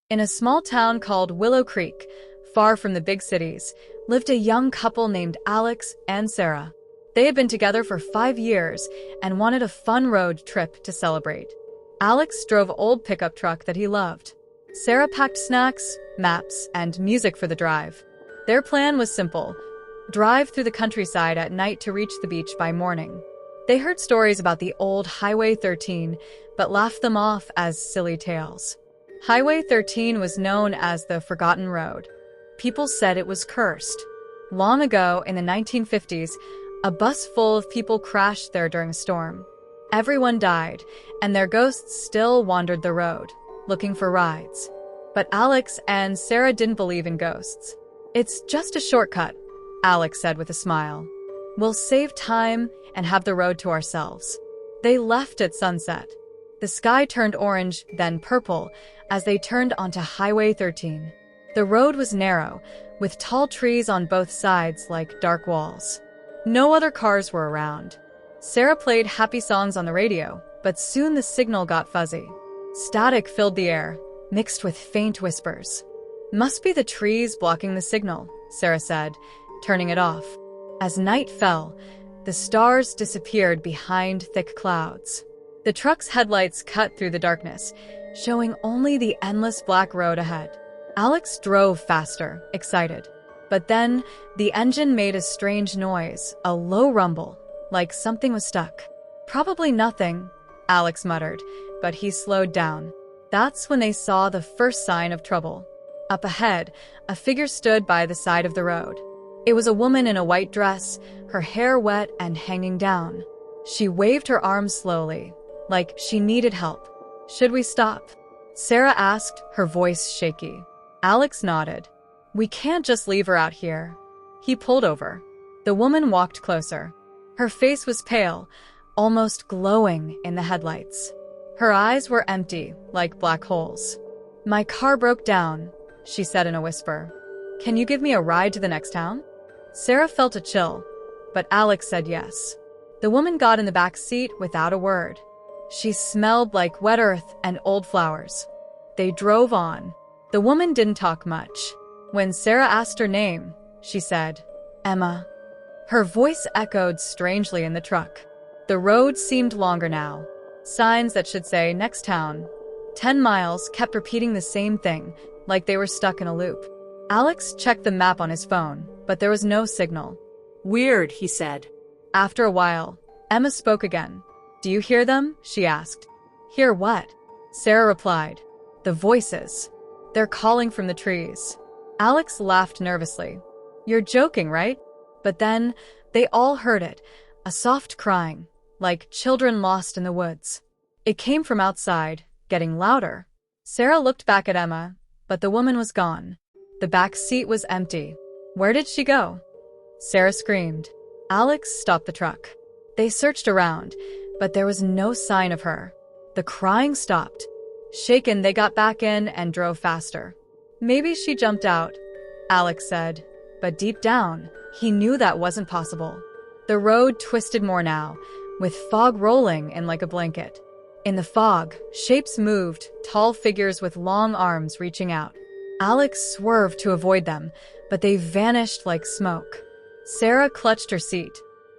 In a small town called Willow Creek, far from the big cities, lived a young couple named Alex and Sarah. They had been together for 5 years and wanted a fun road trip to celebrate. Alex drove an old pickup truck that he loved. Sarah packed snacks, maps, and music for the drive. Their plan was simple: drive through the countryside at night to reach the beach by morning. They heard stories about the old Highway 13, but laughed them off as silly tales. Highway 13 was known as the Forgotten Road. People said it was cursed. Long ago, in the 1950s, a bus full of people crashed there during a storm. Everyone died, and their ghosts still wandered the road, looking for rides. But Alex and Sarah didn't believe in ghosts. "It's just a shortcut," Alex said with a smile. "We'll save time and have the road to ourselves." They left at sunset. The sky turned orange, then purple, as they turned onto Highway 13. The road was narrow, with tall trees on both sides like dark walls. No other cars were around. Sarah played happy songs on the radio, but soon the signal got fuzzy. Static filled the air, mixed with faint whispers. "Must be the trees blocking the signal," Sarah said, turning it off. As night fell, the stars disappeared behind thick clouds. The truck's headlights cut through the darkness, showing only the endless black road ahead. Alex drove faster, excited. But then, the engine made a strange noise, a low rumble, like something was stuck. "Probably nothing," Alex muttered, but he slowed down. That's when they saw the first sign of trouble. Up ahead, a figure stood by the side of the road. It was a woman in a white dress, her hair wet and hanging down. She waved her arms slowly, like she needed help. "Should we stop?" Sarah asked, her voice shaky. Alex nodded. "We can't just leave her out here." He pulled over. The woman walked closer. Her face was pale, almost glowing in the headlights. Her eyes were empty, like black holes. "My car broke down," she said in a whisper. "Can you give me a ride to the next town?" Sarah felt a chill, but Alex said yes. The woman got in the back seat without a word. She smelled like wet earth and old flowers. They drove on. The woman didn't talk much. When Sarah asked her name, she said, "Emma." Her voice echoed strangely in the truck. The road seemed longer now. Signs that should say "next town." 10 miles kept repeating the same thing, like they were stuck in a loop. Alex checked the map on his phone, but there was no signal. "Weird," he said. After a while, Emma spoke again. "Do you hear them?" she asked. "Hear what?" Sarah replied. "The voices. They're calling from the trees." Alex laughed nervously. "You're joking, right?" But then, they all heard it, a soft crying, like children lost in the woods. It came from outside, getting louder. Sarah looked back at Emma, but the woman was gone. The back seat was empty. Where did she go? Sarah screamed. Alex stopped the truck. They searched around, but there was no sign of her. The crying stopped. Shaken, they got back in and drove faster. "Maybe she jumped out," Alex said, but deep down, he knew that wasn't possible. The road twisted more now, with fog rolling in like a blanket. In the fog, shapes moved, tall figures with long arms reaching out. Alex swerved to avoid them, but they vanished like smoke. Sarah clutched her seat.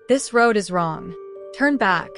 "This road is wrong. Turn back."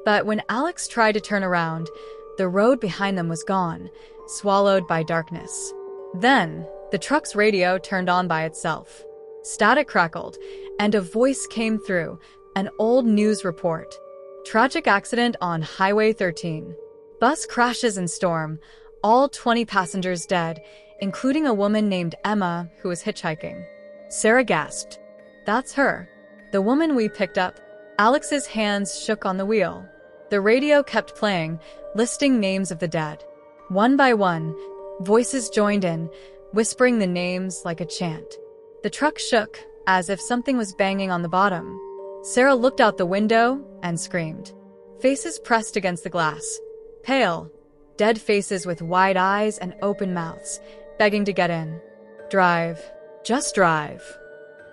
But when Alex tried to turn around, the road behind them was gone, swallowed by darkness. Then, the truck's radio turned on by itself. Static crackled, and a voice came through, an old news report. "Tragic accident on Highway 13. Bus crashes in storm, all 20 passengers dead, including a woman named Emma who was hitchhiking." Sarah gasped. "That's her. The woman we picked up." Alex's hands shook on the wheel. The radio kept playing, listing names of the dead. One by one, voices joined in, whispering the names like a chant. The truck shook, as if something was banging on the bottom. Sarah looked out the window and screamed. Faces pressed against the glass. Pale, dead faces with wide eyes and open mouths, begging to get in. "Drive. Just drive."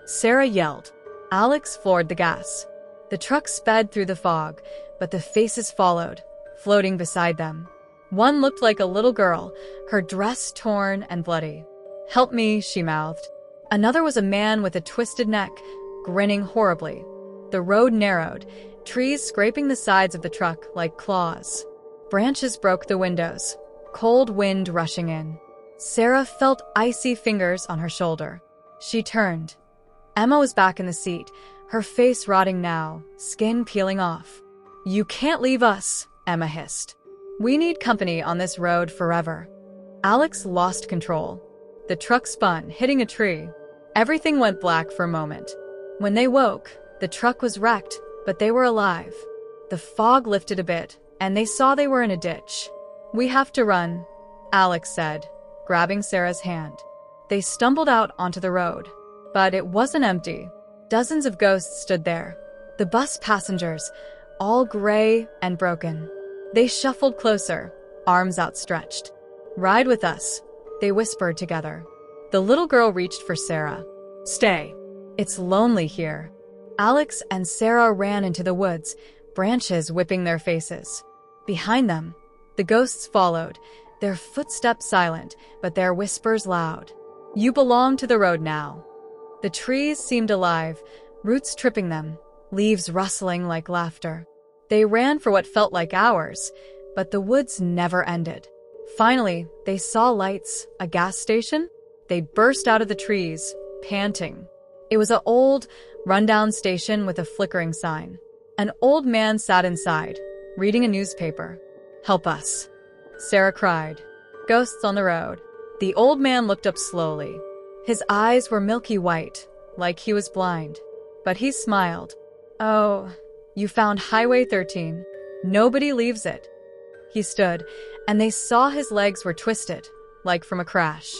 Sarah yelled. Alex floored the gas. The truck sped through the fog, but the faces followed, floating beside them. One looked like a little girl, her dress torn and bloody. "Help me," she mouthed. Another was a man with a twisted neck, grinning horribly. The road narrowed, trees scraping the sides of the truck like claws. Branches broke the windows, cold wind rushing in. Sarah felt icy fingers on her shoulder. She turned. Emma was back in the seat, her face rotting now, skin peeling off. "You can't leave us," Emma hissed. "We need company on this road forever." Alex lost control. The truck spun, hitting a tree. Everything went black for a moment. When they woke, the truck was wrecked, but they were alive. The fog lifted a bit, and they saw they were in a ditch. "We have to run," Alex said, grabbing Sarah's hand. They stumbled out onto the road. But it wasn't empty. Dozens of ghosts stood there. The bus passengers, all gray and broken. They shuffled closer, arms outstretched. "Ride with us," they whispered together. The little girl reached for Sarah. "Stay. It's lonely here." Alex and Sarah ran into the woods, branches whipping their faces. Behind them, the ghosts followed, their footsteps silent, but their whispers loud. "You belong to the road now." The trees seemed alive, roots tripping them, leaves rustling like laughter. They ran for what felt like hours, but the woods never ended. Finally, they saw lights, a gas station. They burst out of the trees, panting. It was an old, rundown station with a flickering sign. An old man sat inside, reading a newspaper. "Help us," Sarah cried. "Ghosts on the road." The old man looked up slowly. His eyes were milky white, like he was blind. But he smiled. "Oh, you found Highway 13. Nobody leaves it." He stood, and they saw his legs were twisted, like from a crash.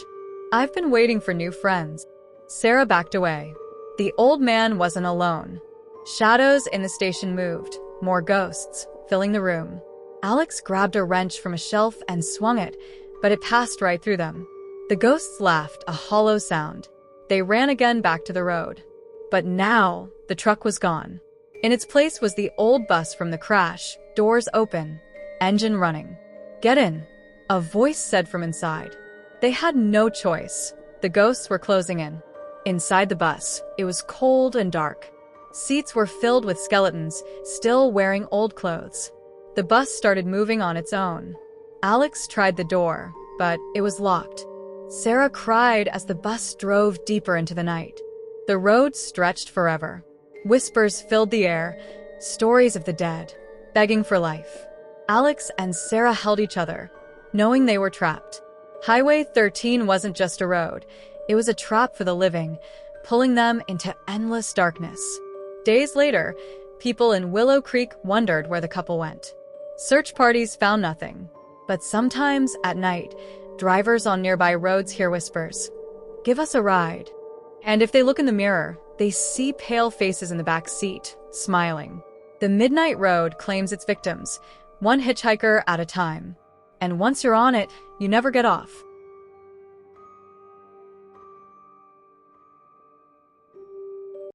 "I've been waiting for new friends." Sarah backed away. The old man wasn't alone. Shadows in the station moved, more ghosts, filling the room. Alex grabbed a wrench from a shelf and swung it, but it passed right through them. The ghosts laughed, a hollow sound. They ran again back to the road. But now, the truck was gone. In its place was the old bus from the crash, doors open, engine running. "Get in," a voice said from inside. They had no choice. The ghosts were closing in. Inside the bus, it was cold and dark. Seats were filled with skeletons, still wearing old clothes. The bus started moving on its own. Alex tried the door, but it was locked. Sarah cried as the bus drove deeper into the night. The road stretched forever. Whispers filled the air, stories of the dead, begging for life. Alex and Sarah held each other, knowing they were trapped. Highway 13 wasn't just a road. It was a trap for the living, pulling them into endless darkness. Days later, people in Willow Creek wondered where the couple went. Search parties found nothing. But sometimes, at night, drivers on nearby roads hear whispers. "Give us a ride." And if they look in the mirror, they see pale faces in the back seat, smiling. The midnight road claims its victims, one hitchhiker at a time. And once you're on it, you never get off.